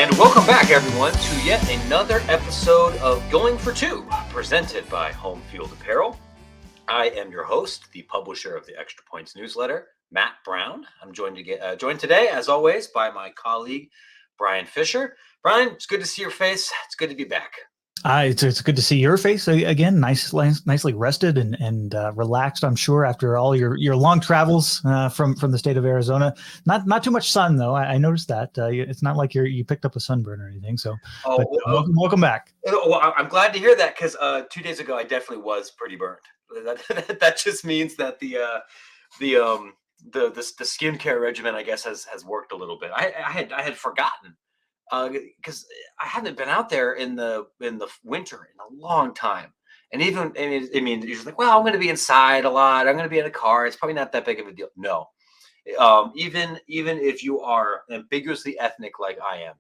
And welcome back, everyone, to yet another episode of Going for Two, presented by Homefield Apparel. I am your host, the publisher of the Extra Points newsletter, Matt Brown. I'm joined today, as always, by my colleague, Bryan Fischer. Bryan, it's good to see your face. It's good to be back. It's good to see your face again. Nicely rested and relaxed. I'm sure after all your long travels from the state of Arizona. Not too much sun though. I noticed that it's not like you picked up a sunburn or anything. So, welcome back. Well, I'm glad to hear that because 2 days ago I definitely was pretty burned. That just means that the skincare regimen, I guess, has worked a little bit. I had forgotten. Because I haven't been out there in the winter in a long time, and you're just like, well, I'm going to be inside a lot. I'm going to be in a car. It's probably not that big of a deal. No, even if you are ambiguously ethnic like I am,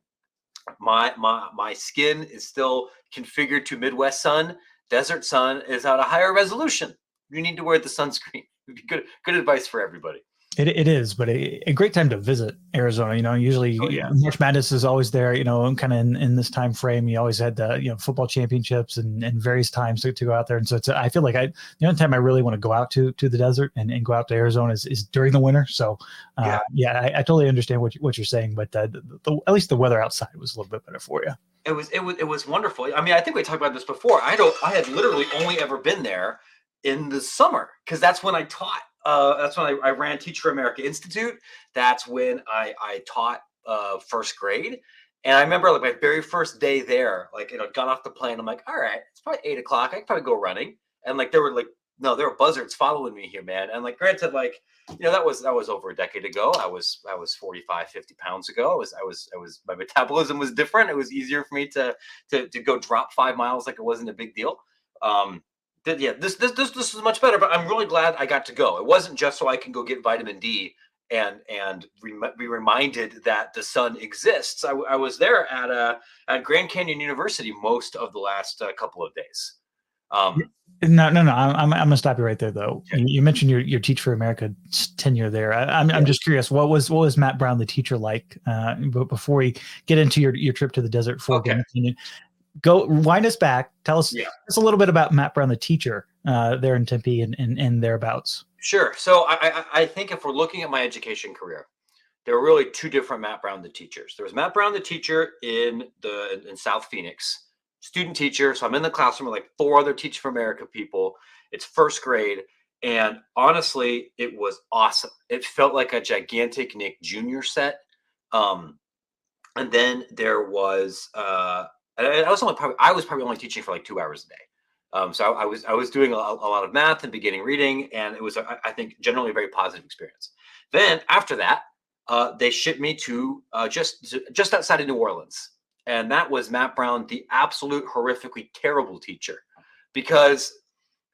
my skin is still configured to Midwest sun. Desert sun is at a higher resolution. You need to wear the sunscreen. Good advice for everybody. It is, but a great time to visit Arizona. Usually March Madness is always there. Kind of in this time frame, you always had the football championships and various times to go out there. And so I feel like the only time I really want to go out to the desert and go out to Arizona is during the winter. So I totally understand what you're saying, but at least the weather outside was a little bit better for you. It was wonderful. I mean, I think we talked about this before. I had literally only ever been there in the summer because that's when I taught. That's when I ran Teach for America Institute. That's when I taught first grade. And I remember like my very first day there, got off the plane. I'm like, all right, it's probably 8 o'clock. I could probably go running. And there were buzzards following me here, man. And granted, that was over a decade ago. I was 45, 50 pounds ago. My metabolism was different. It was easier for me to go drop 5 miles. It wasn't a big deal. This is much better, but I'm really glad I got to go. It wasn't just so I can go get vitamin D and be reminded that the sun exists. I was there at Grand Canyon University most of the last couple of days. No. I'm gonna stop you right there though. Okay. You mentioned your Teach for America tenure there. I'm just curious. What was Matt Brown, the teacher, like? But before we get into your trip to the desert for Grand Canyon. Go wind us back. Tell us a little bit about Matt Brown, the teacher, there in Tempe and thereabouts. Sure. So I think if we're looking at my education career, there were really two different Matt Brown, the teachers. There was Matt Brown, the teacher in South Phoenix, student teacher. So I'm in the classroom with 4 other Teach for America people. It's first grade. And honestly, it was awesome. It felt like a gigantic Nick Jr. set. And then there was, I was probably only teaching for 2 hours a day. So I was doing a lot of math and beginning reading, and it was, I think, generally a very positive experience. Then after that, they shipped me to just outside of New Orleans. And that was Matt Brown, the absolute horrifically terrible teacher. Because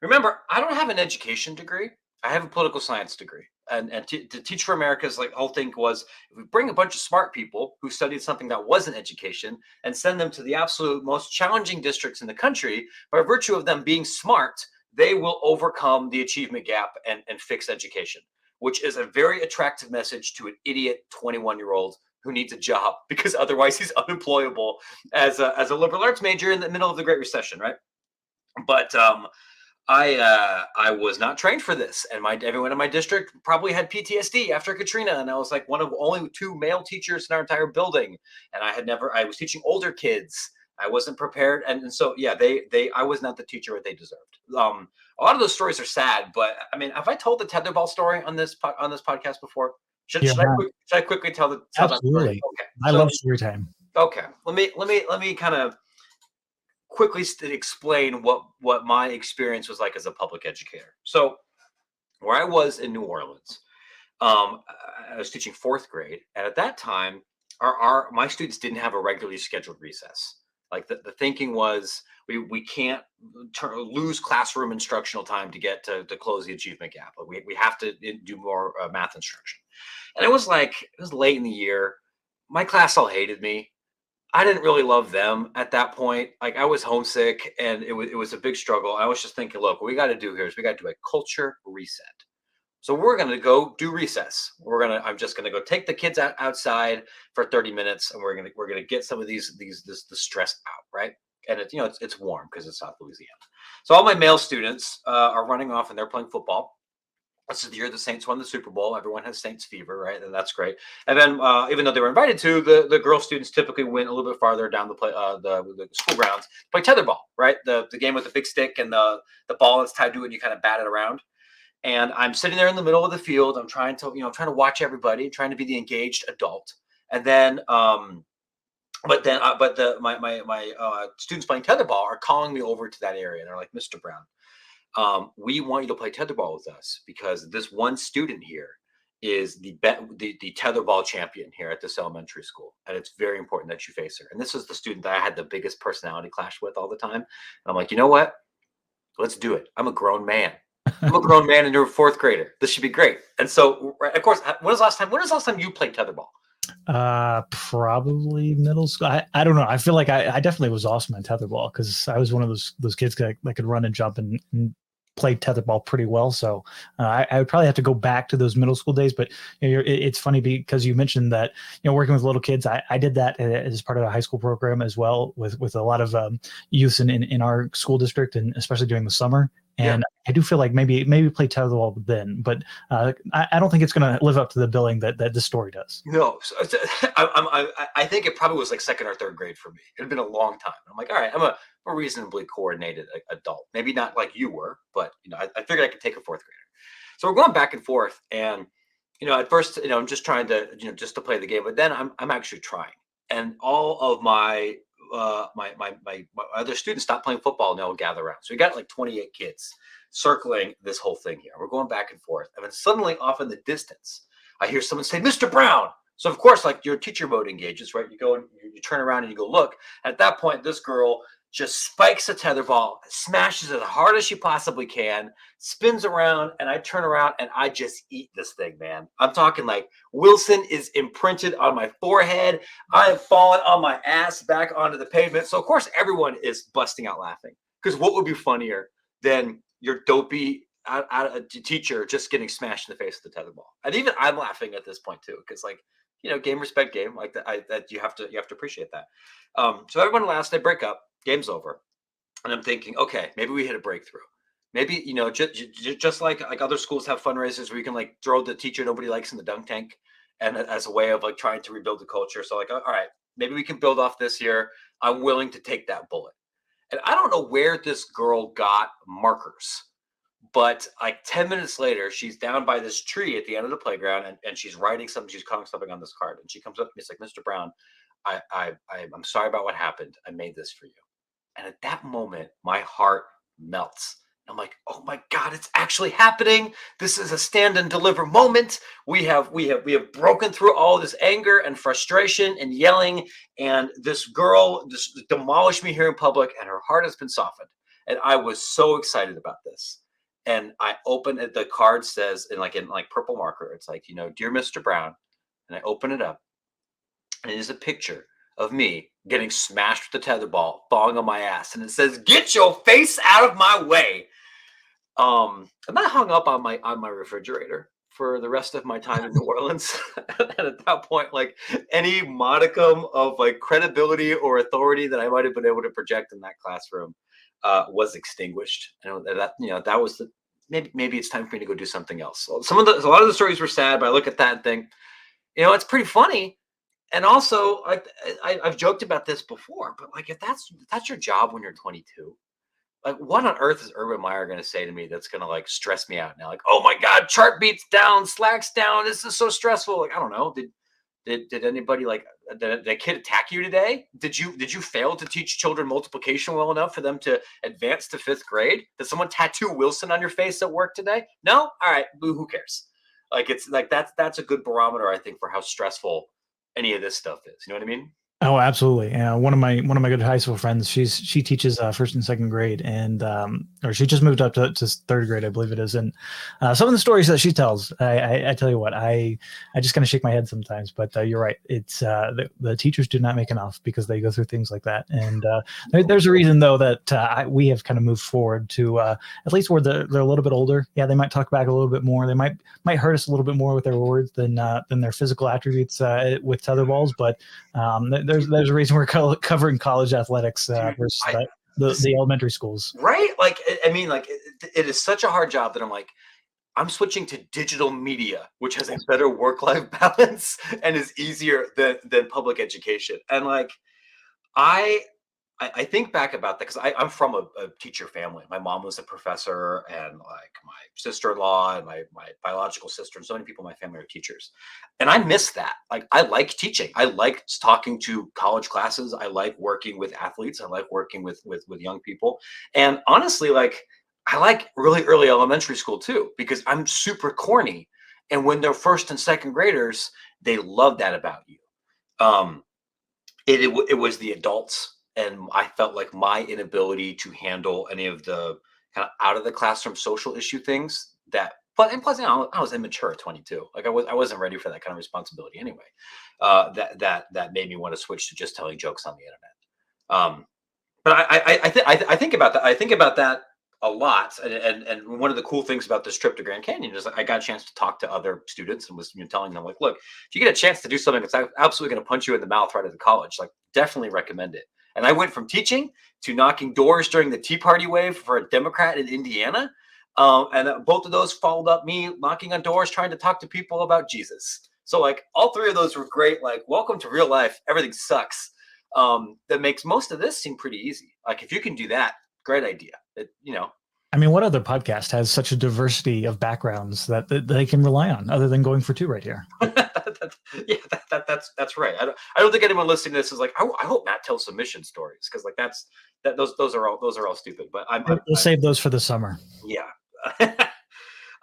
remember, I don't have an education degree. I have a political science degree. And to Teach for America's whole thing was, if we bring a bunch of smart people who studied something that wasn't education and send them to the absolute most challenging districts in the country, by virtue of them being smart, they will overcome the achievement gap and fix education, which is a very attractive message to an idiot 21-year-old who needs a job because otherwise he's unemployable as a liberal arts major in the middle of the Great Recession, right? But I was not trained for this, and everyone in my district probably had PTSD after Katrina, and I was one of only 2 male teachers in our entire building, and I was teaching older kids. I wasn't prepared, and so I was not the teacher that they deserved. A lot of those stories are sad, but I mean, have I told the Tetherball story on this podcast before? Should I quickly tell that story? Absolutely. Okay. I love story time. Okay, let me kind of quickly explain what my experience was like as a public educator. So where I was in New Orleans, I was teaching 4th grade. And at that time, my students didn't have a regularly scheduled recess. The thinking was we can't lose classroom instructional time to get to close the achievement gap. We have to do more math instruction. And it was late in the year. My class all hated me. I didn't really love them at that point. I was homesick, and it was a big struggle. I was just thinking, look, what we got to do here is we got to do a culture reset. So we're going to go do recess. I'm just going to go take the kids outside for 30 minutes, and we're going to get some of the stress out, right? And it's warm because it's South Louisiana. So all my male students are running off and they're playing football. This is the year the Saints won the Super Bowl. Everyone has Saints fever, right? And that's great. And then, even though they were invited to, the girl students typically went a little bit farther down the school grounds to play tetherball, right? The game with the big stick and the ball is tied to it, and you kind of bat it around. And I'm sitting there in the middle of the field. I'm trying to watch everybody, trying to be the engaged adult. And then, but my students playing tetherball are calling me over to that area. And they're like, Mr. Brown, we want you to play tetherball with us because this one student here is the tetherball champion here at this elementary school, and it's very important that you face her. And this is the student that I had the biggest personality clash with all the time. And I'm like, you know what? Let's do it. I'm a grown man. I'm a grown man and you're a fourth grader. This should be great. And so, of course, when was the last time you played tetherball? Probably middle school. I don't know. I feel like I definitely was awesome at tetherball because I was one of those kids that could run and jump and play tetherball pretty well. So I would probably have to go back to those middle school days. But it's funny because you mentioned that working with little kids. I did that as part of a high school program as well with a lot of youth in our school district, and especially during the summer. And I do feel like maybe play tetherball then, but I don't think it's going to live up to the billing that this story does. No, I think it probably was like second or third grade for me. It had been a long time. I'm like, all right, I'm a reasonably coordinated adult. Maybe not like you were, but I figured I could take a fourth grader. So we're going back and forth, and at first, I'm just trying to just to play the game, but then I'm actually trying, and all of my other students stop playing football and they'll gather around. So we got like 28 kids circling this whole thing here. We're going back and forth. And then suddenly off in the distance, I hear someone say, Mr. Brown. So of course, like your teacher mode engages, right? You go and you turn around and you go look. At that point, this girl just spikes a tetherball, smashes it as hard as she possibly can, spins around, and I turn around and I just eat this thing, man. I'm talking like Wilson is imprinted on my forehead. I have fallen on my ass back onto the pavement. So of course everyone is busting out laughing, because what would be funnier than your dopey teacher just getting smashed in the face with the tetherball? And even I'm laughing at this point too, because game respect game, like that you have to appreciate that. So everyone laughs, they break up. Game's over. And I'm thinking, okay, maybe we hit a breakthrough. Maybe, just like other schools have fundraisers where you can like throw the teacher nobody likes in the dunk tank, and as a way of like trying to rebuild the culture. So like, all right, maybe we can build off this here. I'm willing to take that bullet. And I don't know where this girl got markers, but like 10 minutes later, she's down by this tree at the end of the playground, and she's writing something. She's calling something on this card, and she comes up to me. It's like, Mr. Brown, I'm sorry about what happened. I made this for you. And at that moment, my heart melts. I'm like, oh my God, it's actually happening. This is a stand and deliver moment. We have broken through all this anger and frustration and yelling. And this girl just demolished me here in public, and her heart has been softened. And I was so excited about this. And I open it. The card says in purple marker, it's like, dear Mr. Brown. And I open it up, and it is a picture of me getting smashed with the tetherball, falling on my ass. And it says, get your face out of my way. And that hung up on my refrigerator for the rest of my time in New Orleans. And at that point, like any modicum of like credibility or authority that I might have been able to project in that classroom was extinguished. And that was maybe it's time for me to go do something else. So a lot of the stories were sad, but I look at that and think, it's pretty funny. And also, I've joked about this before, but like if that's your job when you're 22, like what on earth is Urban Meyer going to say to me that's going to like stress me out now? Like, oh my God, chart beats down, slacks down. This is so stressful. Like, I don't know. Did anybody did a kid attack you today? Did you fail to teach children multiplication well enough for them to advance to 5th grade? Did someone tattoo Wilson on your face at work today? No? All right, boo, who cares? Like it's like that's a good barometer, I think, for how stressful any of this stuff is. You know what I mean? Oh, absolutely. One of my good high school friends, she teaches first and second grade, and or she just moved up to third grade, I believe it is. And some of the stories that she tells, I tell you what, I just kind of shake my head sometimes. But you're right, it's the teachers do not make enough because they go through things like that. And there's a reason though that we have kind of moved forward to at least where they're a little bit older. Yeah, they might talk back a little bit more. They might hurt us a little bit more with their words than their physical attributes with Tetherballs, but there's a reason we're covering college athletics Dude, versus I the elementary schools. right? Like, I mean, like, it is such a hard job that I'm like, I'm switching to digital media, which has a better work-life balance and is easier than public education. And like, I I think back about that because I'm from a teacher family. My mom was a professor, and like my sister-in-law and my biological sister, and so many people in my family are teachers. And I miss that. Like, I like teaching. I like talking to college classes. I like working with athletes. I like working with young people. And honestly, like, I like really early elementary school too, because I'm super corny. And when they're first and second graders, they love that about you. Um, it was the adults, and I felt like my inability to handle any of the kind of out of the classroom social issue things that. But and plus, I was immature at 22. Like, I wasn't ready for that kind of responsibility anyway. That made me want to switch to just telling jokes on the internet. But I think about that. I think about that a lot. And one of the cool things about this trip to Grand Canyon is I got a chance to talk to other students and was telling them, like, look, if you get a chance to do something that's absolutely going to punch you in the mouth right out of college, like, definitely recommend it. And I went from teaching to knocking doors during the Tea Party wave for a Democrat in Indiana. And both of those followed up me knocking on doors, trying to talk to people about Jesus. So like all three of those were great. Like, welcome to real life. Everything sucks. That makes most of this seem pretty easy. Like, if you can do that, great idea. I mean, what other podcast has such a diversity of backgrounds that they can rely on other than going for two right here? Yeah, that's right. I don't think anyone listening to this is like, I hope Matt tells some mission stories, because like those are all stupid. But We'll save those for the summer. yeah.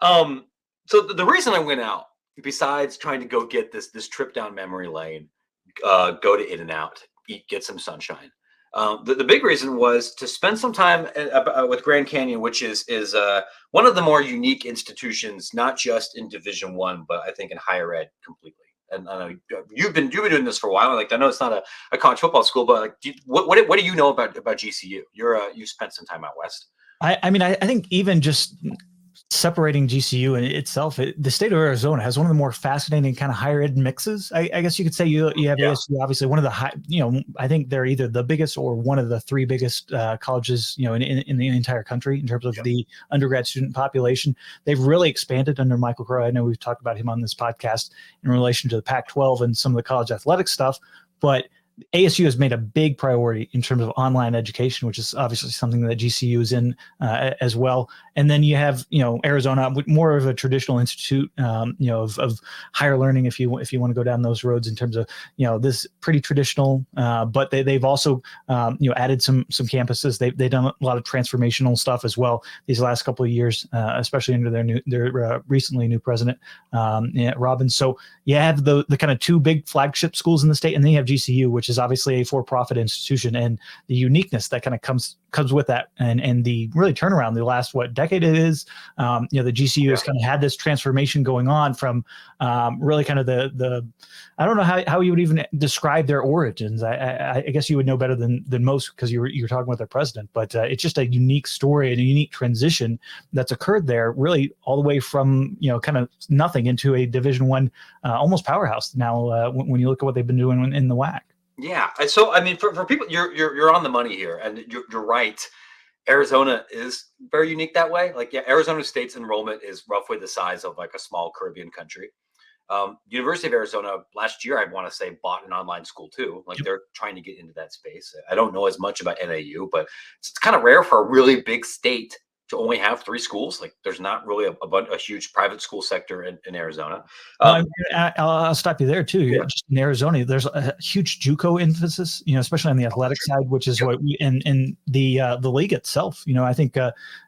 um. So the reason I went out, besides trying to go get this trip down memory lane, go to In-N-Out, eat, get some sunshine. The big reason was to spend some time with Grand Canyon, which is one of the more unique institutions, not just in Division One, but I think in higher ed completely. And I know you've been doing this for a while. Like, I know it's not a college football school, but like, what do you know about GCU? You spent some time out west. I mean, I think even just separating GCU in itself, the state of Arizona has one of the more fascinating kind of higher ed mixes. I guess you could say you have Yeah. ASU, obviously one of the high, I think they're either the biggest or one of the three biggest colleges, in the entire country in terms of the undergrad student population. They've really expanded under Michael Crow. I know we've talked about him on this podcast in relation to the Pac-12 and some of the college athletic stuff, but ASU has made a big priority in terms of online education, which is obviously something that GCU is in as well. And then you have, Arizona, more of a traditional institute, of higher learning, if you want to go down those roads in terms of, this pretty traditional. But they've also, added some campuses. They've done a lot of transformational stuff as well these last couple of years, especially under their recently new president, Robbins. So you have the kind of two big flagship schools in the state, and then you have GCU, which is obviously a for-profit institution, and the uniqueness that kind of comes with that, and the really turnaround the last decade it is. The GCU has kind of had this transformation going on from really kind of the I don't know how you would even describe their origins. I guess you would know better than most because you're talking with their president, but it's just a unique story and a unique transition that's occurred there, really all the way from kind of nothing into a Division One almost powerhouse now. When you look at what they've been doing in the WAC. Yeah. So I mean, for people, you're on the money here, and you're right. Arizona is very unique that way. Like, yeah, Arizona State's enrollment is roughly the size of like a small Caribbean country. University of Arizona last year, I want to say, bought an online school too. Like, they're trying to get into that space. I don't know as much about NAU, but it's kind of rare for a really big state to only have 3 schools. Like there's not really a huge private school sector in Arizona. No, I'll stop you there too. Yeah. Just in Arizona, there's a huge JUCO emphasis, especially on the athletic side, which is what we in the league itself. I think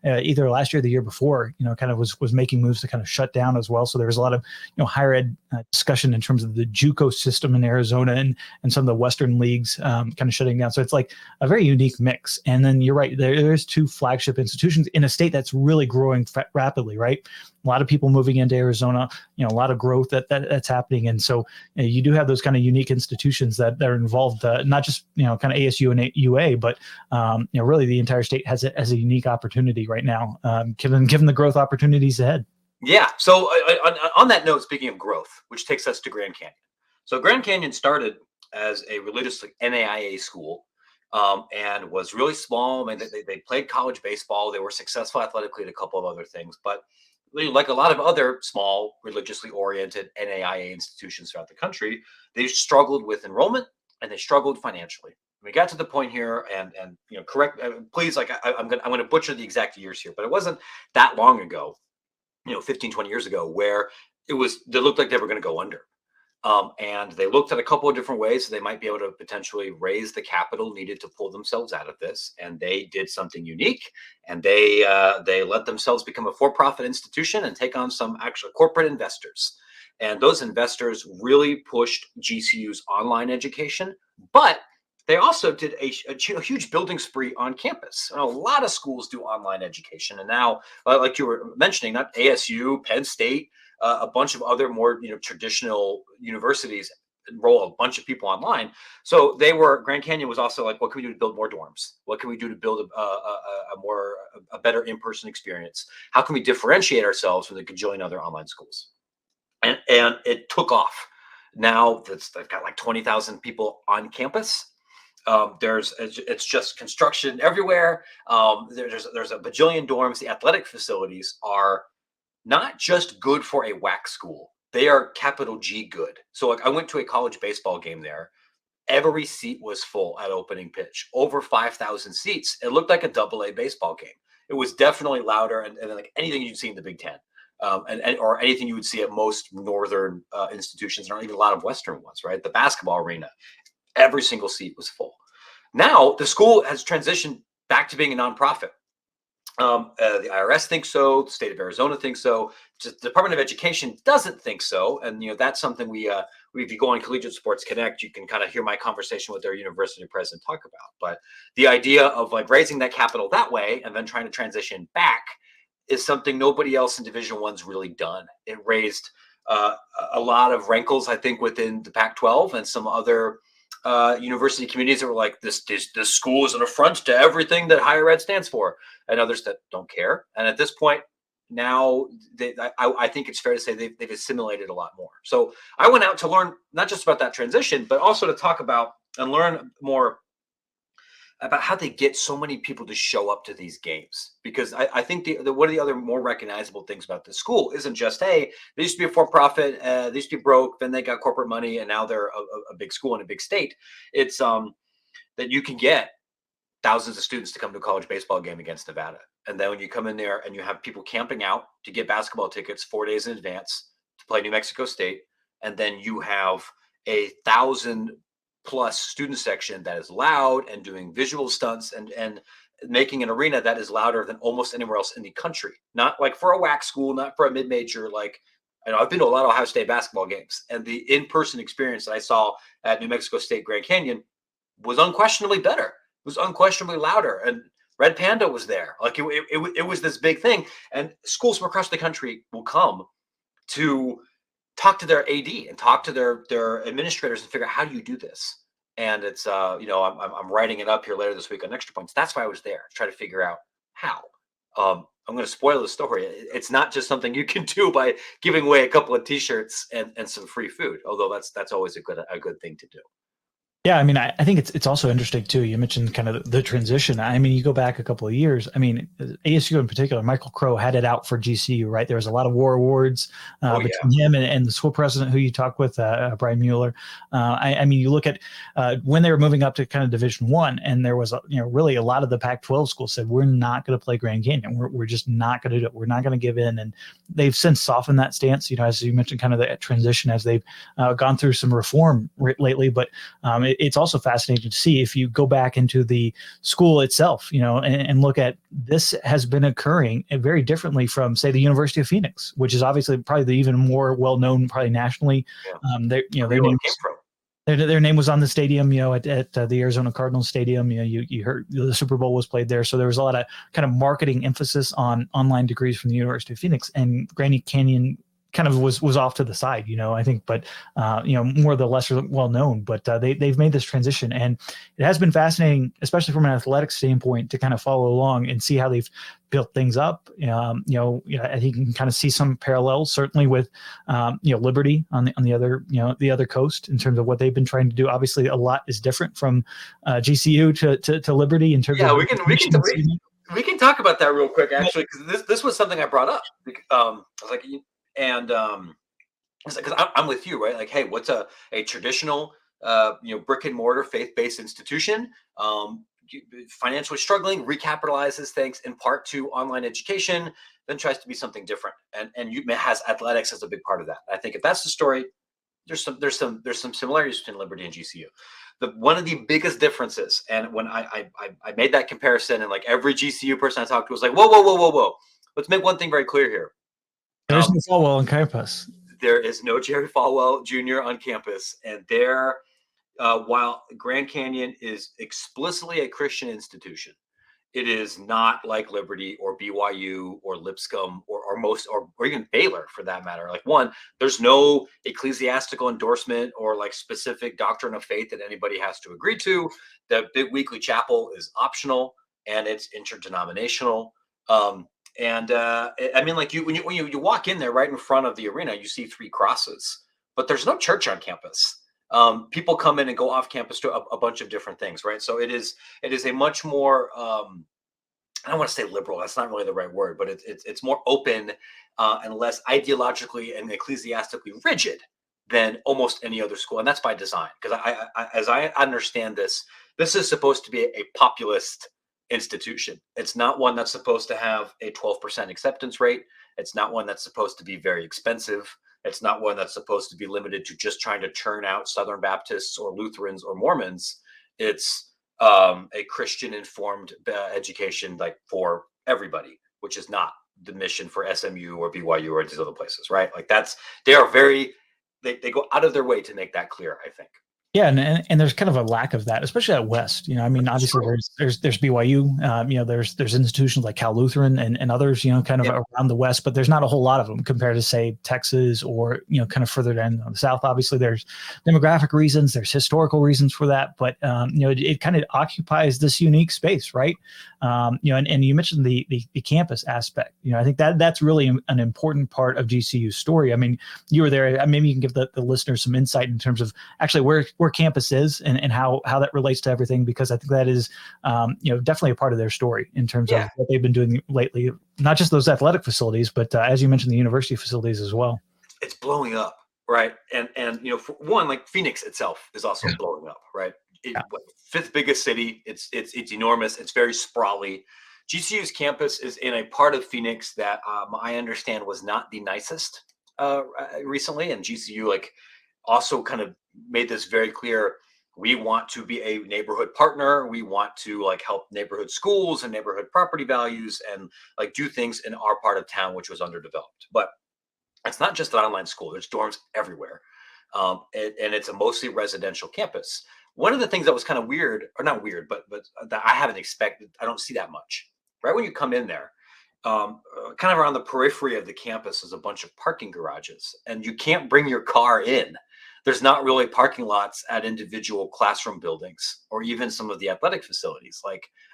either last year or the year before, kind of was making moves to kind of shut down as well. So there was a lot of higher ed discussion in terms of the JUCO system in Arizona and some of the Western leagues kind of shutting down. So it's like a very unique mix. And then you're right, there's 2 flagship institutions in a state that's really growing rapidly, right? A lot of people moving into Arizona, a lot of growth that's happening. And so you do have those kind of unique institutions that are involved, not just, kind of ASU and UA, but, really the entire state has a unique opportunity right now, given the growth opportunities ahead. Yeah. So on that note, speaking of growth, which takes us to Grand Canyon. So Grand Canyon started as a religious NAIA school, and was really small. I mean, they played college baseball. They were successful athletically at a couple of other things, but like a lot of other small religiously oriented NAIA institutions throughout the country, they struggled with enrollment and they struggled financially. We got to the point here, and correct, please, like I'm going to butcher the exact years here, but it wasn't that long ago, 15, 20 years ago, where they looked like they were going to go under. And they looked at a couple of different ways so they might be able to potentially raise the capital needed to pull themselves out of this. And they did something unique, and they let themselves become a for-profit institution and take on some actual corporate investors. And those investors really pushed GCU's online education, but they also did a huge building spree on campus. And a lot of schools do online education, and now, like you were mentioning, not ASU, Penn State, a bunch of other more traditional universities enroll a bunch of people online. So Grand Canyon was also like, what can we do to build more dorms? What can we do to build a better in-person experience? How can we differentiate ourselves from the gajillion other online schools? And it took off. Now they've got like 20,000 people on campus. It's just construction everywhere. There's a bajillion dorms. The athletic facilities are not just good for a WAC school. They are capital G good. So like I went to a college baseball game there. Every seat was full at opening pitch, over 5,000 seats. It looked like a AA baseball game. It was definitely louder and like anything you'd see in the Big Ten, or anything you would see at most northern institutions, and even a lot of Western ones, right? The basketball arena, every single seat was full. Now the school has transitioned back to being a nonprofit. The IRS thinks so. The state of Arizona thinks so. Just the Department of Education doesn't think so. And, that's something if you go on Collegiate Sports Connect, you can kind of hear my conversation with their university president talk about. But the idea of like raising that capital that way and then trying to transition back is something nobody else in Division I's really done. It raised a lot of rankles, I think, within the Pac-12 and some other university communities that were like, this school is an affront to everything that higher ed stands for, and others that don't care. And at this point now, I think it's fair to say they've assimilated a lot more. So I went out to learn not just about that transition, but also to talk about and learn more about how they get so many people to show up to these games. Because I think one of the other more recognizable things about the school isn't just, hey, they used to be a for-profit, they used to be broke, then they got corporate money, and now they're a big school in a big state. It's that you can get thousands of students to come to a college baseball game against Nevada. And then when you come in there and you have people camping out to get basketball tickets 4 days in advance to play New Mexico State, and then you have 1,000+ student section that is loud and doing visual stunts and making an arena that is louder than almost anywhere else in the country. Not like for a WAC school, not for a mid-major. Like, I've been to a lot of Ohio State basketball games, and the in-person experience that I saw at New Mexico State Grand Canyon was unquestionably better. It was unquestionably louder, and Red Panda was there. Like it was this big thing, and schools from across the country will come to talk to their AD and talk to their administrators and figure out, how do you do this? And it's I'm writing it up here later this week on Extra Points. That's why I was there, to try to figure out how. I'm going to spoil the story. It's not just something you can do by giving away a couple of T-shirts and some free food, although that's always a good thing to do. Yeah, I mean, I think it's also interesting too. You mentioned kind of the transition. I mean, you go back a couple of years. I mean, ASU in particular, Michael Crow had it out for GCU, right? There was a lot of war awards Oh yeah. between him and the school president who you talked with, Brian Mueller. I mean, you look at when they were moving up to kind of Division One, and there was really a lot of the Pac-12 schools said we're not going to play Grand Canyon. We're just not going to do it. We're not going to give in, and they've since softened that stance. As you mentioned, kind of the transition as they've gone through some reform lately, but it's also fascinating to see if you go back into the school itself, and look at this has been occurring very differently from, say, the University of Phoenix, which is obviously probably the even more well-known, probably nationally. Yeah. Their name came from. Their name was on the stadium, at the Arizona Cardinals stadium. You heard the Super Bowl was played there, so there was a lot of kind of marketing emphasis on online degrees from the University of Phoenix, and Grand Canyon kind of was off to the side, I think, but more of the lesser well known, but they've made this transition, and it has been fascinating, especially from an athletic standpoint, to kind of follow along and see how they've built things up. I think you can kind of see some parallels, certainly with Liberty on the other the other coast in terms of what they've been trying to do. Obviously, a lot is different from GCU to Liberty in terms of we can talk about that real quick, actually, because this was something I brought up. I was like, and because I'm with you, right? Like, hey, what's a traditional brick and mortar faith-based institution, financially struggling, recapitalizes things in part to online education, then tries to be something different, and has athletics as a big part of that. I think if that's the story, there's some similarities between Liberty and GCU. One of the biggest differences, and when I made that comparison, and like every GCU person I talked to was like, whoa, let's make one thing very clear here. There's no Falwell on campus. There is no Jerry Falwell Jr. on campus, and while Grand Canyon is explicitly a Christian institution, it is not like Liberty or BYU or Lipscomb or even Baylor, for that matter. Like, one, there's no ecclesiastical endorsement or like specific doctrine of faith that anybody has to agree to. The big weekly chapel is optional, and it's interdenominational. I mean, like, when you walk in there, right in front of the arena, you see 3 crosses, but there's no church on campus. People come in and go off campus to a bunch of different things, right? So it is a much more I don't want to say liberal. That's not really the right word, but it's more open and less ideologically and ecclesiastically rigid than almost any other school, and that's by design. Because as I understand this is supposed to be a populist institution. It's not one that's supposed to have a 12% acceptance rate. It's not one that's supposed to be very expensive. It's not one that's supposed to be limited to just trying to churn out Southern Baptists or Lutherans or Mormons. It's a Christian informed education, like, for everybody, which is not the mission for SMU or BYU or these other places, right? Like, they go out of their way to make that clear, I think. Yeah, and there's kind of a lack of that, especially out west. I mean, obviously there's BYU, there's institutions like Cal Lutheran and others, kind of around the west, but there's not a whole lot of them compared to, say, Texas or kind of further down the south. Obviously, there's demographic reasons, there's historical reasons for that, but it kind of occupies this unique space, right? And you mentioned the campus aspect. I think that's really an important part of GCU's story. I mean, you were there. Maybe you can give the listeners some insight in terms of actually where campus is and how that relates to everything, because I think that is definitely a part of their story in terms of what they've been doing lately, not just those athletic facilities, but as you mentioned, the university facilities as well. It's blowing up, right? And for one, like, Phoenix itself is also blowing up, right? 5th biggest city. It's enormous. It's very sprawly. GCU's campus is in a part of Phoenix that I understand was not the nicest recently, and GCU also kind of made this very clear. We want to be a neighborhood partner. We want to help neighborhood schools and neighborhood property values and do things in our part of town, which was underdeveloped. But it's not just an online school. There's dorms everywhere. And it's a mostly residential campus. One of the things that was kind of weird, or not weird, but that I haven't expected, I don't see that much. Right when you come in there, kind of around the periphery of the campus is a bunch of parking garages, and you can't bring your car in. There's not really parking lots at individual classroom buildings or even some of the athletic facilities,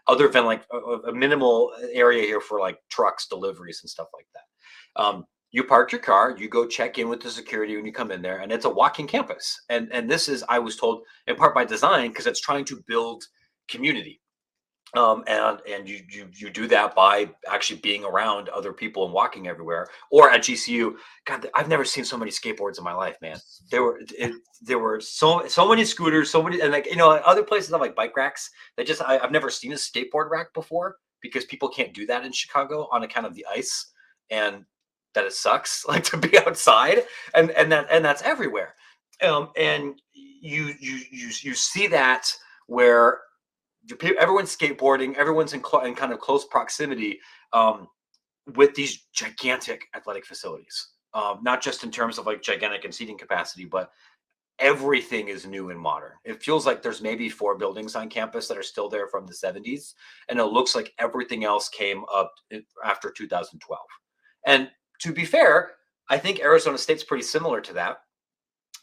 other than a minimal area here for trucks, deliveries, and stuff like that. You park your car, you go check in with the security when you come in there, and it's a walking campus. And this is, I was told, in part by design, because it's trying to build community. And you do that by actually being around other people and walking everywhere. Or at GCU, God, I've never seen so many skateboards in my life, man. There were so many scooters, so many, and like like other places have like bike racks. I've never seen a skateboard rack before, because people can't do that in Chicago on account of the ice, and that it sucks like to be outside, and that's everywhere. And you see that where everyone's skateboarding, everyone's in kind of close proximity, with these gigantic athletic facilities. Not just in terms of like gigantic and seating capacity, but everything is new and modern. It feels like there's maybe 4 buildings on campus that are still there from the 70s, and it looks like everything else came up after 2012. And to be fair, I think Arizona State's pretty similar to that,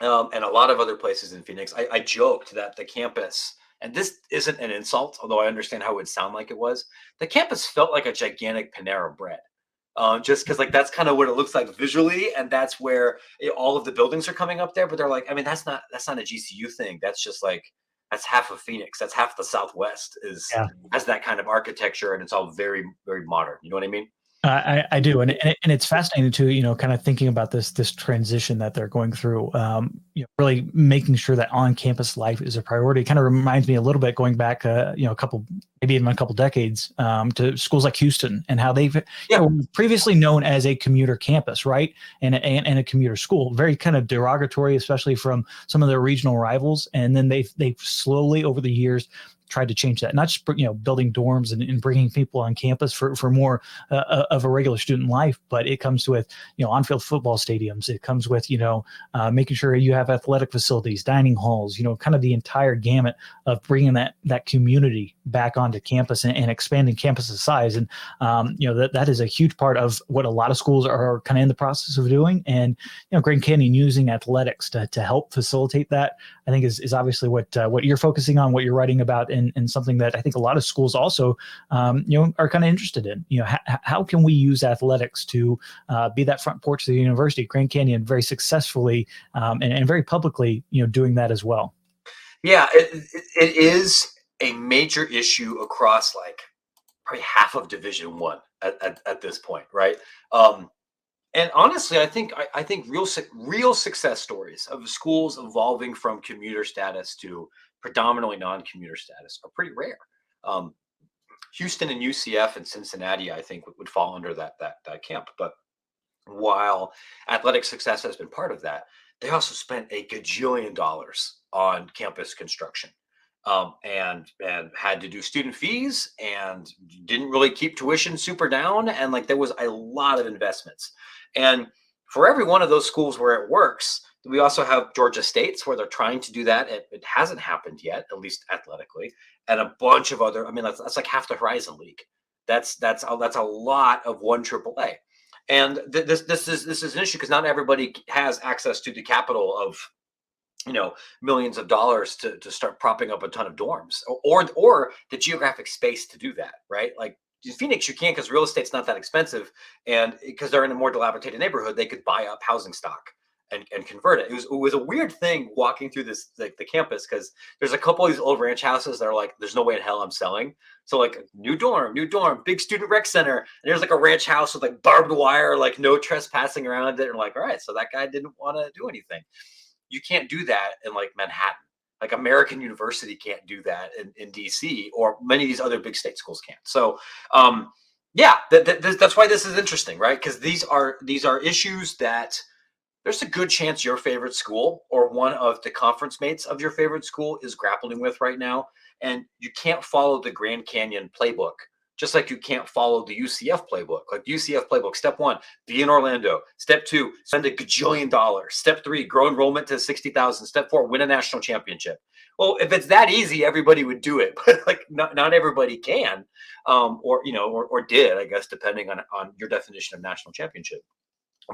and a lot of other places in Phoenix. I joked that the campus, and this isn't an insult, although I understand how it would sound like it was, the campus felt like a gigantic Panera Bread. Just because like that's kind of what it looks like visually, and that's where all of the buildings are coming up there. But they're like, I mean, that's not a GCU thing. That's just like, that's half of Phoenix. That's half the Southwest has that kind of architecture, and it's all very, very modern. You know what I mean? I do, and it's fascinating too. Kind of thinking about this transition that they're going through. Really making sure that on-campus life is a priority. It kind of reminds me a little bit going back, a couple, maybe even a couple decades, to schools like Houston, and how they've previously known as a commuter campus, right, and a commuter school, very kind of derogatory, especially from some of their regional rivals. And then they've slowly over the years tried to change that, not just building dorms and bringing people on campus for more of a regular student life, but it comes with on-field football stadiums. It comes with making sure you have athletic facilities, dining halls, kind of the entire gamut of bringing that community back onto campus and expanding campus's size. And that is a huge part of what a lot of schools are kind of in the process of doing. And Grand Canyon using athletics to help facilitate that, I think is obviously what you're focusing on, what you're writing about, and something that I think a lot of schools also are kind of interested in. How can we use athletics to be that front porch of the university? Grand Canyon very successfully and very publicly doing that as well. Yeah, it is a major issue across like probably half of Division One at this point, right? And honestly, I think real success stories of schools evolving from commuter status to predominantly non-commuter status are pretty rare. Houston and UCF and Cincinnati, I think, would fall under that camp. But while athletic success has been part of that, they also spent a gajillion dollars on campus construction, and had to do student fees, and didn't really keep tuition super down, and like there was a lot of investments. And for every one of those schools where it works, we also have Georgia States where they're trying to do that. It hasn't happened yet, at least athletically, and a bunch of other. I mean, that's like half the Horizon League. That's a lot of one AAA. And this is an issue because not everybody has access to the capital of millions of dollars to start propping up a ton of dorms, or the geographic space to do that, right? Like in Phoenix, you can't, because real estate's not that expensive, and because they're in a more dilapidated neighborhood, they could buy up housing stock and convert it. It was a weird thing walking through this the campus, because there's a couple of these old ranch houses that are like, there's no way in hell I'm selling. So like new dorm, big student rec center, and there's like a ranch house with like barbed wire, like no trespassing around it. And like, all right, so that guy didn't want to do anything. You can't do that in like Manhattan. Like American University can't do that in DC, or many of these other big state schools can't. So that's why this is interesting, right? Because these are issues that there's a good chance your favorite school or one of the conference mates of your favorite school is grappling with right now. And you can't follow the Grand Canyon playbook, just like you can't follow the UCF playbook. Like the UCF playbook, step 1, be in Orlando. Step 2, spend a gajillion dollars. Step 3, grow enrollment to 60,000. Step 4, win a national championship. Well, if it's that easy, everybody would do it, but like not everybody can, or did, I guess, depending on your definition of national championship.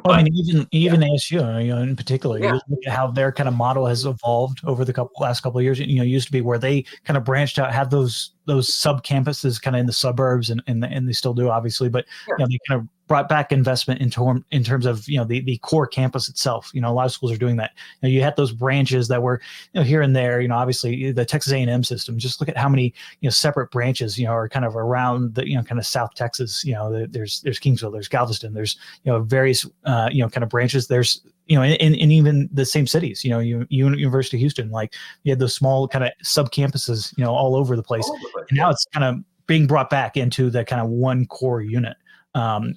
Well, I mean, even ASU, in particular, you look at how their kind of model has evolved over the last couple of years. It used to be where they kind of branched out, had those sub campuses kind of in the suburbs, and they still do, obviously, but they kind of brought back investment in terms of the core campus itself. A lot of schools are doing that. You had those branches that were here and there. Obviously the Texas A&M system. Just look at how many separate branches are kind of around the kind of South Texas. There's Kingsville, there's Galveston, there's various kind of branches. There's in even the same cities. University of Houston, like you had those small kind of sub campuses all over the place, and now it's kind of being brought back into the kind of one core unit.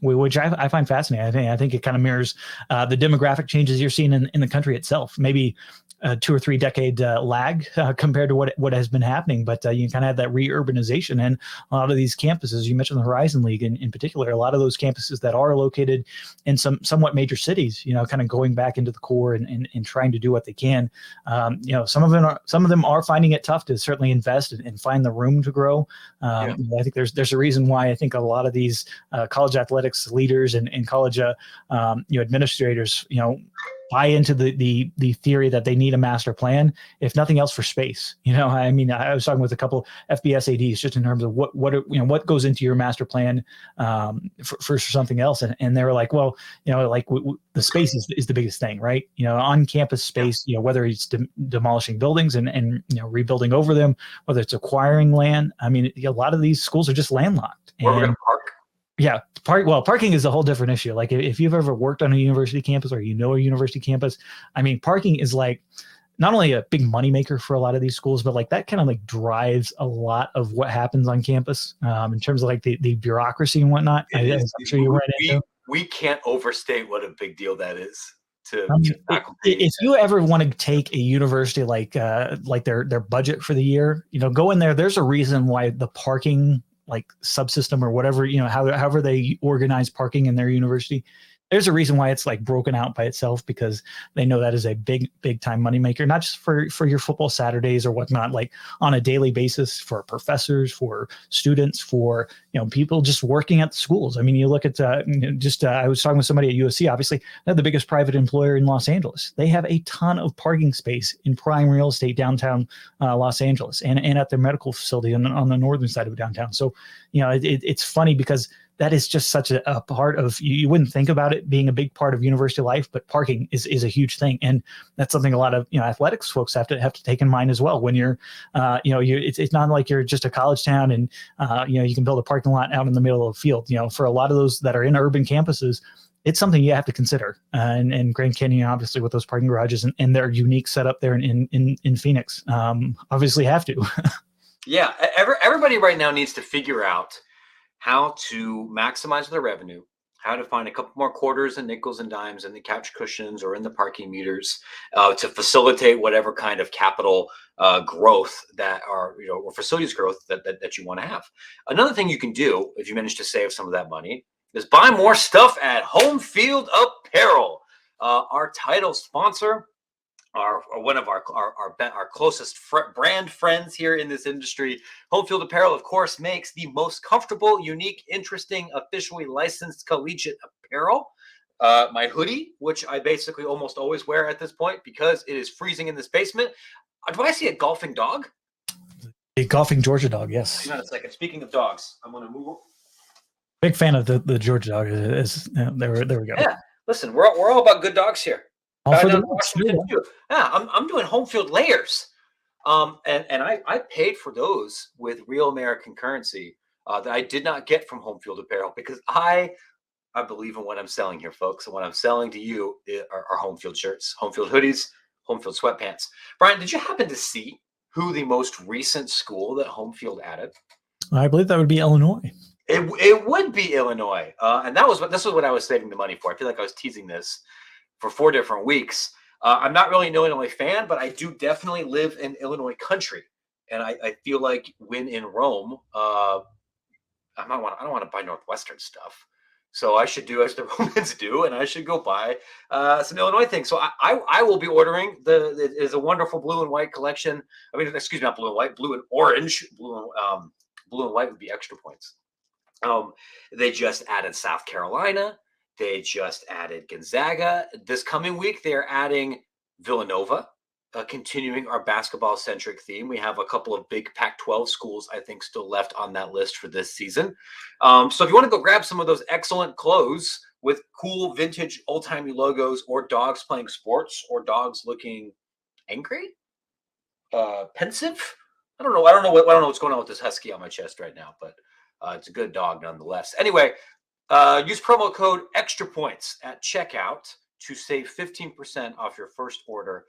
Which I find fascinating. I think it kind of mirrors the demographic changes you're seeing in the country itself. Maybe a 2 or 3 decade lag compared to what has been happening, but you kind of have that reurbanization, and a lot of these campuses. You mentioned the Horizon League in particular. A lot of those campuses that are located in somewhat major cities, kind of going back into the core and trying to do what they can. Some of them are finding it tough to certainly invest and find the room to grow. I think there's a reason why I think a lot of these college athletics leaders and college administrators buy into the theory that they need a master plan, if nothing else, for space. I mean, I was talking with a couple FBS ADs just in terms of what goes into your master plan for something else, and they were like, well, the space is the biggest thing, right? On campus space, whether it's demolishing buildings and rebuilding over them, whether it's acquiring land. I mean, a lot of these schools are just landlocked. Where we're going to park. Yeah, parking is a whole different issue. Like if you've ever worked on a university campus or a university campus, I mean, parking is like not only a big moneymaker for a lot of these schools, but like that kind of like drives a lot of what happens on campus in terms of like the bureaucracy and whatnot. I'm sure you ran into. We can't overstate what a big deal that is. If you ever want to take a university like their budget for the year, go in there. There's a reason why the parking like subsystem or whatever, however they organize parking in their university, there's a reason why it's like broken out by itself, because they know that is a big time moneymaker, not just for your football Saturdays or whatnot, like on a daily basis for professors, for students, for people just working at the schools. I mean, you look at I was talking with somebody at USC. Obviously, they're the biggest private employer in Los Angeles. They have a ton of parking space in prime real estate downtown Los Angeles, and at their medical facility on the northern side of downtown. So it's funny because that is just such a part of, you wouldn't think about it being a big part of university life, but parking is a huge thing. And that's something a lot of, athletics folks have to take in mind as well. When you're, it's not like you're just a college town and, you can build a parking lot out in the middle of the field. For a lot of those that are in urban campuses, it's something you have to consider. And Grand Canyon, obviously, with those parking garages and their unique setup there in Phoenix, obviously have to. Yeah. Everybody right now needs to figure out how to maximize their revenue, how to find a couple more quarters and nickels and dimes in the couch cushions or in the parking meters to facilitate whatever kind of capital growth that are, or facilities growth that you want to have. Another thing you can do, if you manage to save some of that money, is buy more stuff at Homefield Apparel, our title sponsor. One of our closest brand friends here in this industry. Homefield Apparel, of course, makes the most comfortable, unique, interesting, officially licensed collegiate apparel. My hoodie, which I basically almost always wear at this point because it is freezing in this basement. Do I see a golfing dog? A golfing Georgia dog, yes. Hang on a second. Speaking of dogs, I'm going to move. Big fan of the Georgia dog. There we go. Yeah, listen, we're all about good dogs here. I'm doing Homefield layers, and I paid for those with real American currency that I did not get from Homefield Apparel, because I believe in what I'm selling here, folks. And what I'm selling to you are Homefield shirts, Homefield hoodies, Homefield sweatpants. Bryan, did you happen to see who the most recent school that Homefield added? I believe that would be Illinois. It would be Illinois, and this was what I was saving the money for. I feel like I was teasing this for 4 different weeks. I'm not really an Illinois fan, but I do definitely live in Illinois country. And I feel like when in Rome, I don't want to buy Northwestern stuff. So I should do as the Romans do, and I should go buy some Illinois things. So I will be ordering it is a wonderful blue and white collection. I mean, excuse me, not blue and white, blue and orange. Blue and white would be extra points. They just added South Carolina. They just added Gonzaga. This coming week, they're adding Villanova continuing our basketball-centric theme. We have a couple of big Pac-12 schools, I think, still left on that list for this season. So if you want to go grab some of those excellent clothes with cool vintage old-timey logos, or dogs playing sports, or dogs looking angry, pensive. I don't know what's going on with this husky on my chest right now, but it's a good dog nonetheless. Anyway, use promo code Extra Points at checkout to save 15% off your first order.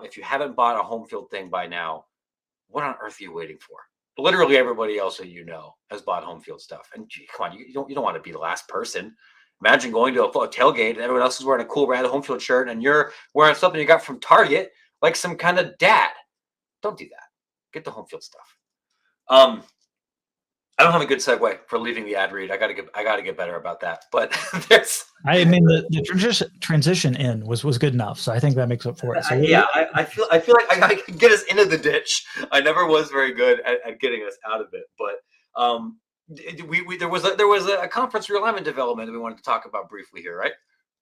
If you haven't bought a Homefield thing by now, what on earth are you waiting for? Literally everybody else that you know has bought Homefield stuff, and come on, you don't want to be the last person. Imagine going to a tailgate and everyone else is wearing a cool brand Homefield shirt, and you're wearing something you got from Target, like some kind of dad. Don't do that. Get the Homefield stuff. I don't have a good segue for leaving the ad read. I gotta get better about that. But the transition in was good enough, so I think that makes up for it. So I feel like I can get us into the ditch. I never was very good at getting us out of it, but there was a conference realignment development that we wanted to talk about briefly here, right?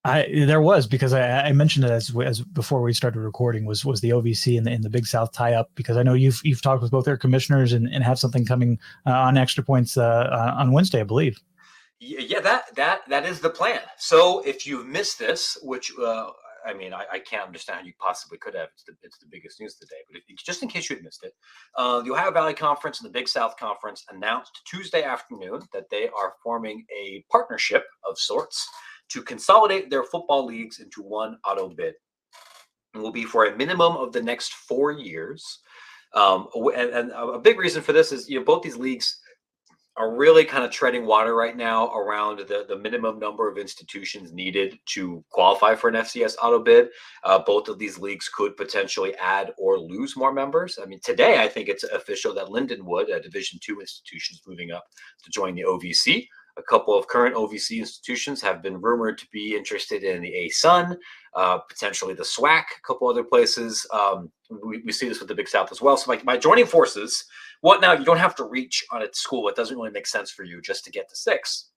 There was, because I mentioned it as before we started recording, was the OVC and the Big South tie-up, because I know you've talked with both their commissioners and have something coming on Extra Points on Wednesday, I believe. Yeah, that is the plan. So if you missed this, which I can't understand how you possibly could have. It's the biggest news today. But just in case you had missed it, the Ohio Valley Conference and the Big South Conference announced Tuesday afternoon that they are forming a partnership of sorts to consolidate their football leagues into one auto bid. It will be for a minimum of the next 4 years. And a big reason for this is, both these leagues are really kind of treading water right now around the minimum number of institutions needed to qualify for an FCS auto bid. Both of these leagues could potentially add or lose more members. I mean, today, I think it's official that Lindenwood, a Division II institution, is moving up to join the OVC. A couple of current OVC institutions have been rumored to be interested in the ASUN, potentially the SWAC, a couple other places. We see this with the Big South as well. So by joining forces, now you don't have to reach on a school. It doesn't really make sense for you just to get to 6.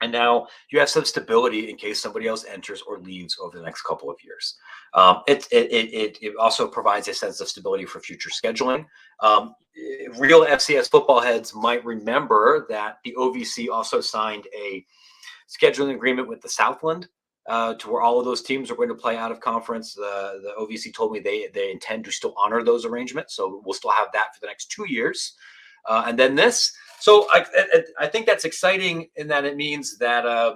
And now you have some stability in case somebody else enters or leaves over the next couple of years. It also provides a sense of stability for future scheduling. Real FCS football heads might remember that the OVC also signed a scheduling agreement with the Southland to where all of those teams are going to play out of conference. The OVC told me they intend to still honor those arrangements. So we'll still have that for the next 2 years. And then this. So I think that's exciting in that it means that, I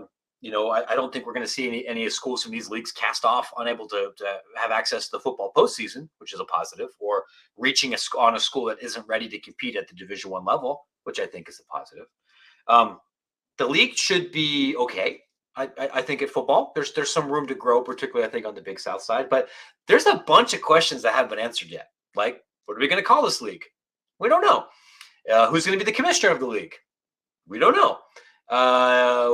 don't think we're going to see any schools from these leagues cast off, unable to have access to the football postseason, which is a positive, or reaching on a school that isn't ready to compete at the Division I level, which I think is a positive. The league should be okay. I think at football, there's some room to grow, particularly I think on the Big South side. But there's a bunch of questions that haven't been answered yet. Like, what are we going to call this league? We don't know. Who's going to be the commissioner of the league? We don't know.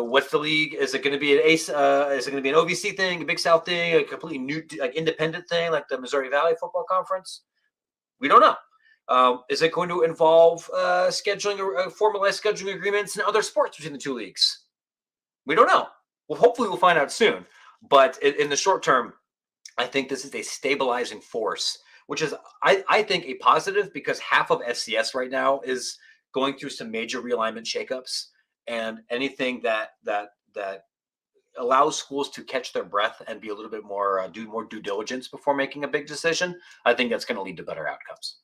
What's the league? Is it going to be an ACE? Is it going to be an OVC thing, a Big South thing, a completely new, independent thing, like the Missouri Valley Football Conference? We don't know. Is it going to involve scheduling or formalized scheduling agreements and other sports between the two leagues? We don't know. Well, hopefully we'll find out soon. But in the short term, I think this is a stabilizing force, which is, I think, a positive, because half of FCS right now is going through some major realignment shakeups, and anything that allows schools to catch their breath and be a little bit more, do more due diligence before making a big decision, I think that's going to lead to better outcomes.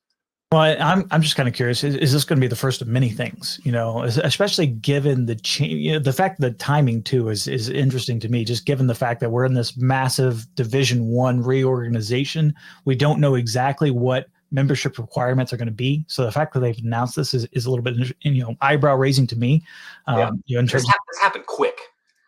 Well, I'm just kind of curious. Is this going to be the first of many things? Especially given the change, the fact that the timing too is interesting to me. Just given the fact that we're in this massive Division I reorganization, we don't know exactly what membership requirements are going to be. So the fact that they've announced this is a little bit, eyebrow raising to me. In terms this happened quick.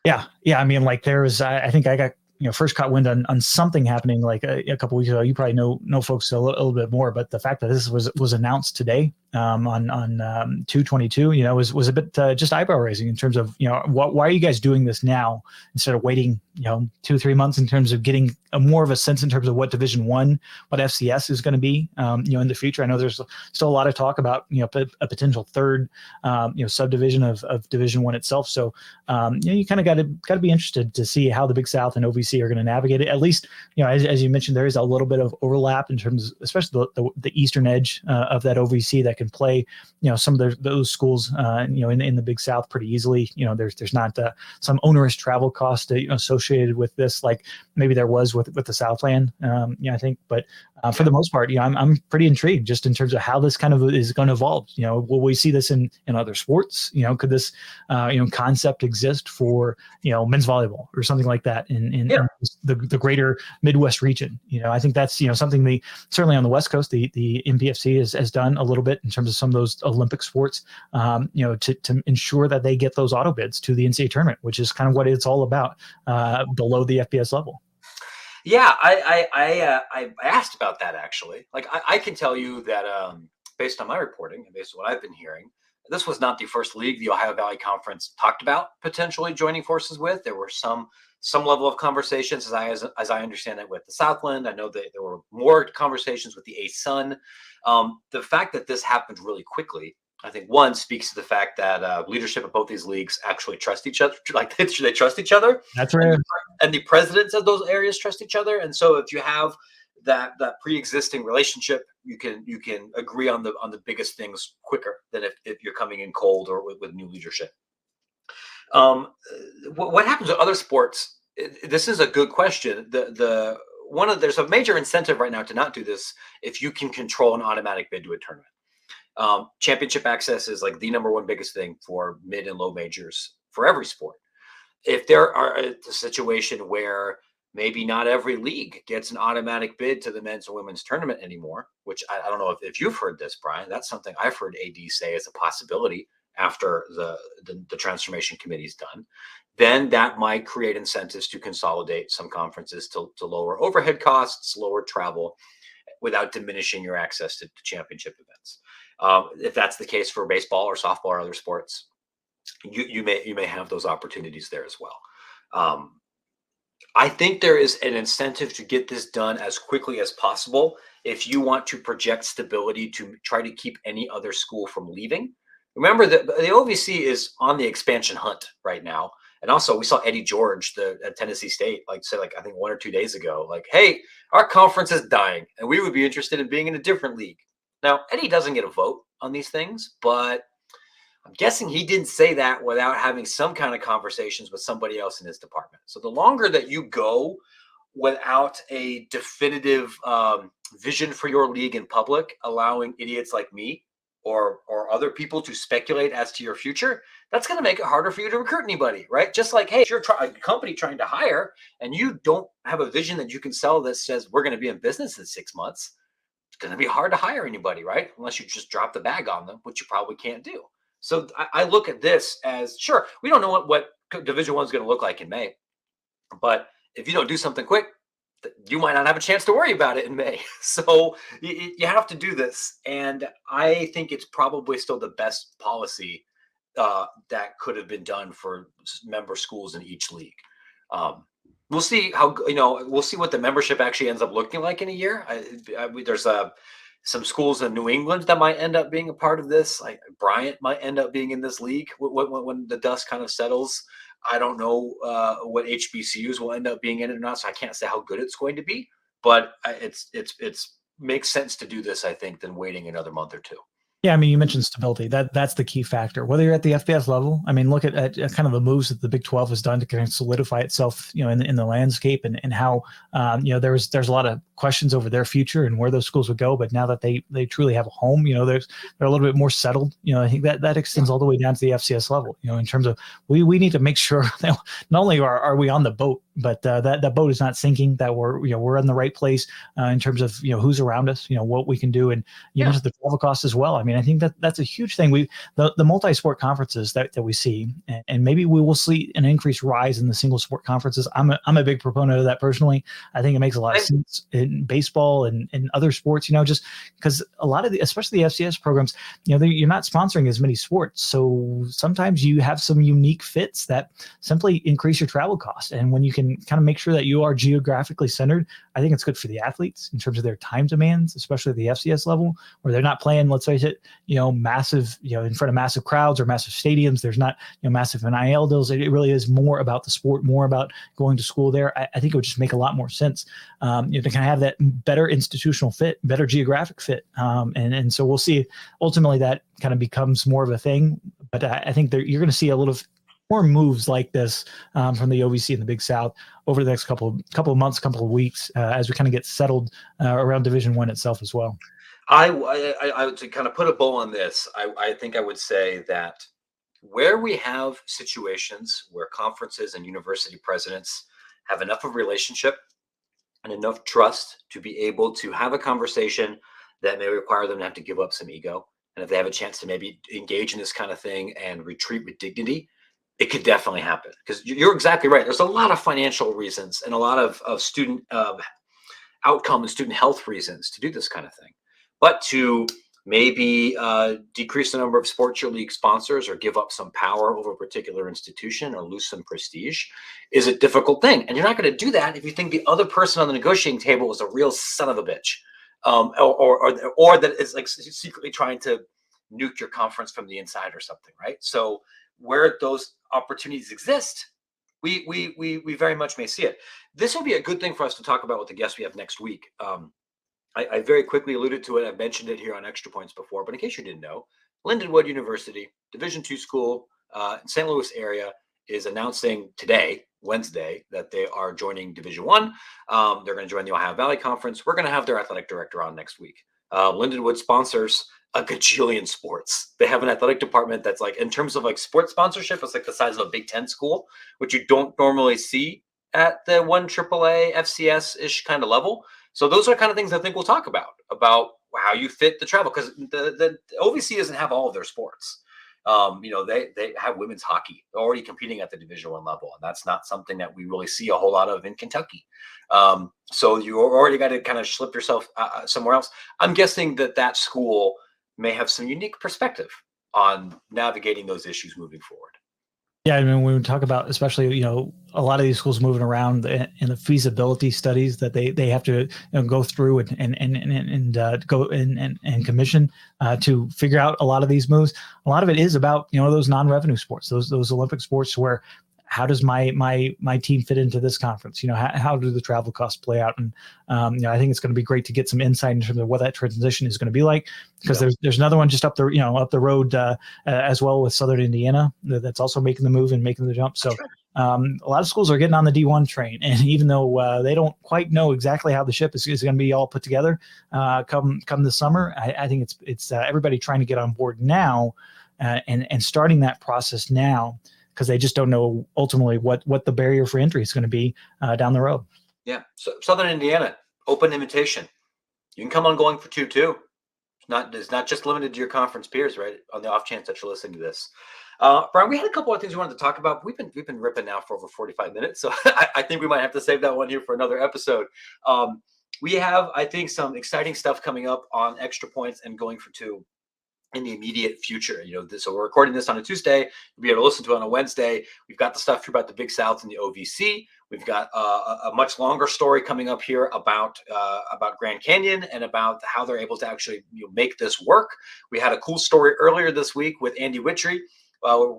Yeah. I mean, there was, I think I got, first caught wind on something happening like a couple weeks ago. You probably know folks a little bit more, but the fact that this was announced today, on 222, was a bit just eyebrow raising in terms of, why are you guys doing this now instead of waiting, 2-3 months in terms of getting more of a sense in terms of what Division One, what FCS is going to be, in the future. I know there's still a lot of talk about, a potential third, subdivision of Division One itself. So, you kind of got to be interested to see how the Big South and OVC are going to navigate it. At least, as you mentioned, there is a little bit of overlap in terms of, especially the eastern edge of that OVC that can play, some of those schools, in the Big South pretty easily. There's not some onerous travel cost associated with this, like maybe there was with the Southland. I think, but for the most part, I'm pretty intrigued just in terms of how this kind of is going to evolve. Will we see this in other sports? Could this concept exist for men's volleyball or something like that in the greater Midwest region? I think that's something certainly on the West Coast the MPFC has done a little bit in terms of some of those Olympic sports, to ensure that they get those auto bids to the NCAA tournament, which is kind of what it's all about below the FBS level. Yeah, I asked about that actually. Like I can tell you that based on my reporting and based on what I've been hearing, this was not the first league the Ohio Valley Conference talked about potentially joining forces with. There were some level of conversations, as I understand it, with the Southland. I know that there were more conversations with the ASUN. The fact that this happened really quickly, I think, one, speaks to the fact that leadership of both these leagues actually trust each other. Like they trust each other. That's right. And the presidents of those areas trust each other. And so if you have that pre-existing relationship, you can agree on the biggest things quicker than if you're coming in cold or with new leadership. What happens with other sports? This is a good question. There's a major incentive right now to not do this if you can control an automatic bid to a tournament. Championship access is like the number one biggest thing for mid and low majors for every sport. If there are a situation where maybe not every league gets an automatic bid to the men's and women's tournament anymore, which I don't know if you've heard this, Brian. That's something I've heard AD say is a possibility after the transformation committee is done. Then that might create incentives to consolidate some conferences to lower overhead costs, lower travel, without diminishing your access to championship events. If that's the case for baseball or softball or other sports, you may have those opportunities there as well. I think there is an incentive to get this done as quickly as possible if you want to project stability to try to keep any other school from leaving. Remember that the OVC is on the expansion hunt right now. And also we saw Eddie George at Tennessee State said I think 1 or 2 days ago, hey, our conference is dying and we would be interested in being in a different league. Now, Eddie doesn't get a vote on these things, but I'm guessing he didn't say that without having some kind of conversations with somebody else in his department. So the longer that you go without a definitive vision for your league in public, allowing idiots like me or other people to speculate as to your future, that's going to make it harder for you to recruit anybody, right? Just like, hey, if you're a company trying to hire and you don't have a vision that you can sell that says we're going to be in business in 6 months, it's going to be hard to hire anybody, right? Unless you just drop the bag on them, which you probably can't do. So I look at this as, sure, we don't know what Division I is going to look like in May, but if you don't do something quick, you might not have a chance to worry about it in May. So you have to do this. And I think it's probably still the best policy that could have been done for member schools in each league. We'll see we'll see what the membership actually ends up looking like in a year. There's some schools in New England that might end up being a part of this. Like Bryant might end up being in this league when the dust kind of settles. I don't know what HBCUs will end up being in it or not, so I can't say how good it's going to be. But it's makes sense to do this, I think, than waiting another month or two. Yeah, I mean, you mentioned stability. That's the key factor. Whether you're at the FBS level, I mean, look at kind of the moves that the Big 12 has done to kind of solidify itself, in the landscape, and how, there's a lot of questions over their future and where those schools would go. But now that they truly have a home, they're a little bit more settled. I think that extends all the way down to the FCS level. In terms of we need to make sure that not only are we on the boat, but that boat is not sinking. That we're in the right place in terms of who's around us, what we can do, and the travel costs as well. I mean, I think that's a huge thing. The multi-sport conferences that we see, and maybe we will see an increased rise in the single sport conferences. I'm a big proponent of that personally. I think it makes a lot of sense in in baseball and other sports, just because a lot of especially the FCS programs, you're not sponsoring as many sports. So sometimes you have some unique fits that simply increase your travel cost. And when you can kind of make sure that you are geographically centered, I think it's good for the athletes in terms of their time demands, especially at the FCS level, where they're not playing, let's face it, massive, in front of massive crowds or massive stadiums. There's not, massive NIL deals. It really is more about the sport, more about going to school there. I think it would just make a lot more sense, to kind of have that better institutional fit, better geographic fit. And so we'll see. Ultimately, that kind of becomes more of a thing. But I think you're going to see a little more moves like this from the OVC in the Big South over the next couple of months, couple of weeks, as we kind of get settled around Division I itself as well. I would, to kind of put a bow on this, I think I would say that where we have situations where conferences and university presidents have enough of a relationship and enough trust to be able to have a conversation that may require them to have to give up some ego. And if they have a chance to maybe engage in this kind of thing and retreat with dignity, it could definitely happen. Because you're exactly right. There's a lot of financial reasons and a lot of student outcome and student health reasons to do this kind of thing. But to maybe decrease the number of sports your league sponsors or give up some power over a particular institution or lose some prestige is a difficult thing. And you're not going to do that if you think the other person on the negotiating table is a real son of a bitch, or that is like secretly trying to nuke your conference from the inside or something, right? So where those opportunities exist, we very much may see it. This will be a good thing for us to talk about with the guests we have next week. I very quickly alluded to it. I've mentioned it here on Extra Points before, but in case you didn't know, Lindenwood University, Division II school in St. Louis area, is announcing today, Wednesday, that they are joining Division I. They're going to join the Ohio Valley Conference. We're going to have their athletic director on next week. Lindenwood sponsors a gajillion sports. They have an athletic department that's like, in terms of like sports sponsorship, it's like the size of a Big Ten school, which you don't normally see at the 1 AAA FCS-ish kind of level. So those are kind of things I think we'll talk about how you fit the travel, because the OVC doesn't have all of their sports. They have women's hockey. They're already competing at the Division I level, and that's not something that we really see a whole lot of in Kentucky. So you already got to kind of slip yourself somewhere else. I'm guessing that school may have some unique perspective on navigating those issues moving forward. Yeah, I mean, when we talk about, especially, a lot of these schools moving around in the feasibility studies that they have to go through and go and commission to figure out a lot of these moves. A lot of it is about those non-revenue sports, those Olympic sports, where how does my team fit into this conference? How do the travel costs play out? And I think it's going to be great to get some insight in terms of what that transition is going to be like, because there's another one just up the road as well with Southern Indiana that's also making the move and making the jump. So a lot of schools are getting on the D1 train, and even though they don't quite know exactly how the ship is going to be all put together come this summer, I think it's everybody trying to get on board now and starting that process now, because they just don't know ultimately what the barrier for entry is going to be down the road. Yeah. So Southern Indiana, open invitation. You can come on Going for Two too. It's not just limited to your conference peers, right? On the off chance that you're listening to this. Bryan, we had a couple of things we wanted to talk about. We've been ripping now for over 45 minutes. So I think we might have to save that one here for another episode. We have, I think, some exciting stuff coming up on Extra Points and Going for Two in the immediate future. So we're recording this on a Tuesday. You'll be able to listen to it on a Wednesday. We've got the stuff here about the Big South and the OVC. We've got a much longer story coming up here about Grand Canyon and about how they're able to actually make this work. We had a cool story earlier this week with Andy Wittry.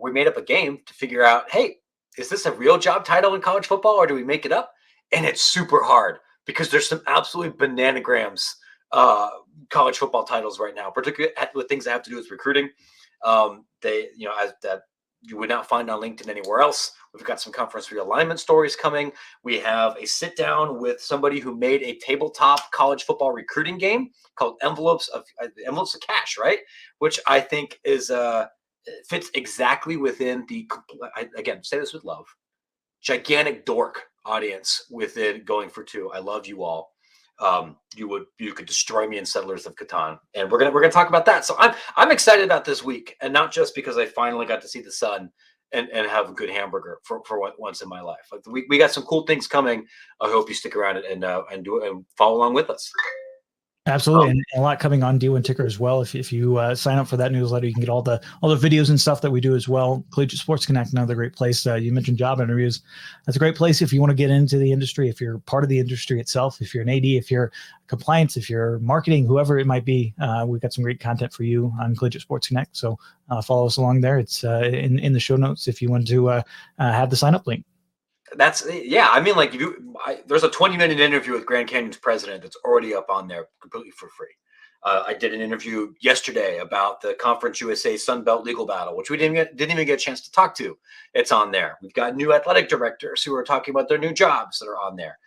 We made up a game to figure out, hey, is this a real job title in college football, or do we make it up? And it's super hard because there's some absolutely bananagrams college football titles right now, particularly with things that have to do with recruiting. As that you would not find on LinkedIn anywhere else. We've got some conference realignment stories coming. We have a sit down with somebody who made a tabletop college football recruiting game called Envelopes of Cash, right? Which I think is fits exactly within the, again, say this with love, gigantic dork audience within Going for Two. I love you all. You could destroy me in Settlers of Catan, and we're gonna talk about that. So I'm excited about this week, and not just because I finally got to see the sun and have a good hamburger for once in my life. Like we got some cool things coming. I hope you stick around and do it and follow along with us. Absolutely, and a lot coming on D1 Ticker as well. If you sign up for that newsletter, you can get all the videos and stuff that we do as well. Collegiate Sports Connect, another great place. You mentioned job interviews. That's a great place if you want to get into the industry. If you're part of the industry itself, if you're an AD, if you're compliance, if you're marketing, whoever it might be, we've got some great content for you on Collegiate Sports Connect. So follow us along there. It's in the show notes if you want to have the sign up link. That's I mean, like there's a 20-minute interview with Grand Canyon's president that's already up on there completely for free. I did an interview yesterday about the Conference USA Sunbelt legal battle, which we didn't even get a chance to talk to. It's on there. We've got new athletic directors who are talking about their new jobs that are on there.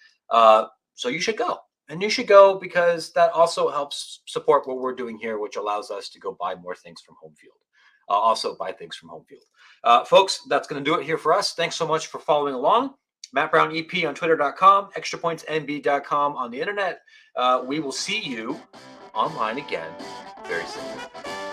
So you should go. And you should go because that also helps support what we're doing here, which allows us to go buy more things from Homefield. Also buy things from Homefield. Folks, that's going to do it here for us. Thanks so much for following along. Matt Brown EP on Twitter.com, extrapointsnb.com on the internet. We will see you online again very soon.